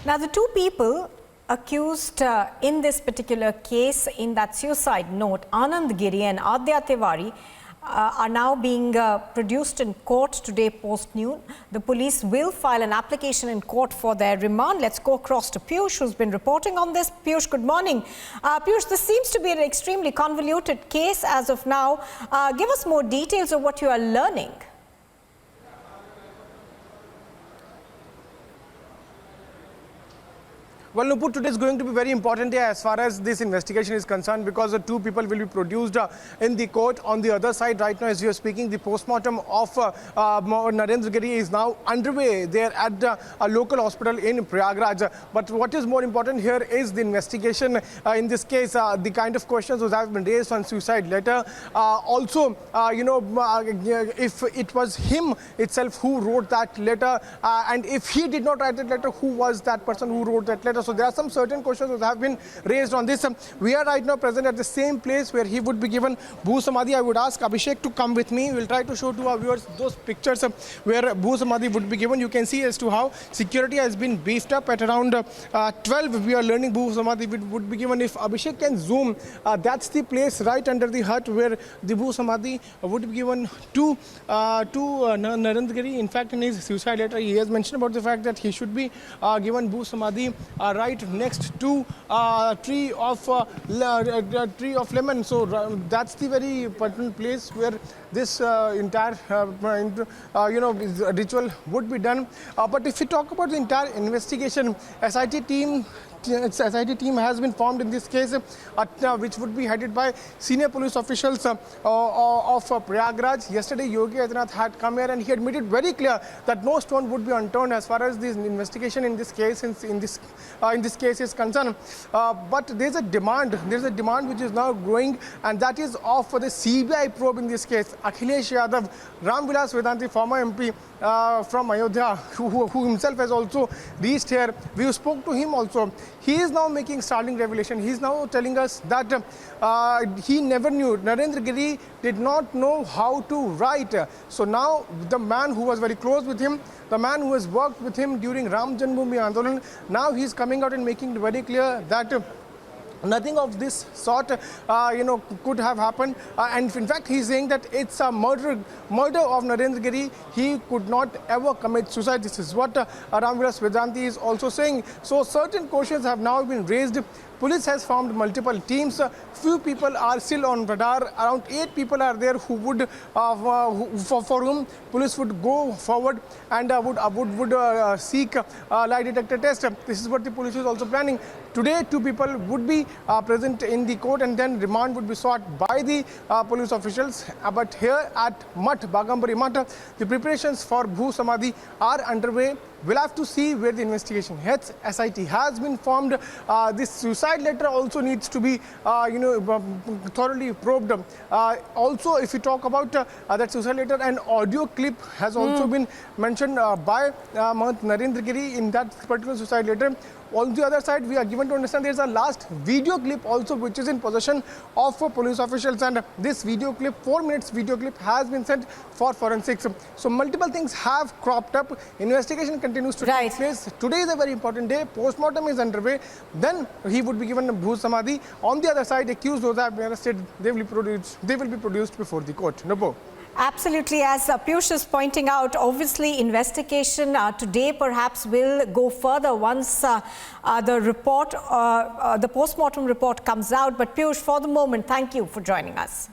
Now, the two people accused in this particular case in that suicide note, Anand Giri and Adya Tiwari, are now being produced in court today post-noon. The police will file an application in court for their remand. Let's go across to Piyush, who's been reporting on this. Piyush, good morning. Piyush, this seems to be an extremely convoluted case as of now. Give us more details of what you are learning. Well, Nupur, today is going to be very important day as far as this investigation is concerned, because the two people will be produced in the court. On the other side, right now, as you are speaking, the postmortem of Narendra Giri is now underway there at a local hospital in Prayagraj. But what is more important here is the investigation in this case, the kind of questions that have been raised on suicide letter. Also, if it was him itself who wrote that letter, and if he did not write that letter, who was that person who wrote that letter? So there are some certain questions that have been raised on this. We are right now present at the same place where he would be given Bhu Samadhi. I would ask Abhishek to come with me. We'll try to show to our viewers those pictures where Bhu Samadhi would be given. You can see as to how security has been beefed up. At around 12, we are learning Bhu Samadhi would be given. If Abhishek can zoom, that's the place right under the hut where the Bhu Samadhi would be given to Narendra Giri. In fact, in his suicide letter, he has mentioned about the fact that he should be given Bhu Samadhi right next to tree of lemon. So that's the very important place where this entire ritual would be done. But if we talk about the entire investigation, SIT team has been formed in this case, which would be headed by senior police officials of Prayagraj. Yesterday, Yogi Adityanath had come here and he had made it very clear that no stone would be unturned as far as this investigation in this case is concerned. But there's a demand which is now growing, and that is of the CBI probe in this case. Akhilesh Yadav, Ram Vilas Vedanti, former MP from Ayodhya, who himself has also reached here. We spoke to him also. He is now making startling revelation. He is now telling us that he never knew. Narendra Giri did not know how to write. So now the man who was very close with him, the man who has worked with him during Ram Janmabhoomi Andolan, now he is coming out and making it very clear that nothing of this sort, could have happened. And in fact, he's saying that it's a murder of Narendra Giri. He could not ever commit suicide. This is what Ram Vilas Vedanti is also saying. So certain questions have now been raised. Police has formed multiple teams. Few people are still on radar. Around 8 people are there who would, for whom police would go forward and would seek lie detector test. This is what the police is also planning. Today, 2 people would be present in the court, and then remand would be sought by the police officials. But here at Math, Bagambari Math, the preparations for Bhu Samadhi are underway. We'll have to see where the investigation heads. SIT has been formed. This suicide letter also needs to be, thoroughly probed. Also, if you talk about that suicide letter, an audio clip has also been mentioned by Narendra Giri in that particular suicide letter. On the other side, we are given to understand there's a last video clip also which is in possession of police officials, and this video clip, 4 minutes video clip, has been sent for forensics. So multiple things have cropped up. Investigation continues to take place. Today is a very important day. Postmortem is underway. Then he would be given a Bhu Samadhi. On the other side, accused those have been arrested. They will be produced before the court. No. Absolutely. As Piyush is pointing out, obviously investigation today perhaps will go further once the postmortem report comes out. But Piyush, for the moment, thank you for joining us.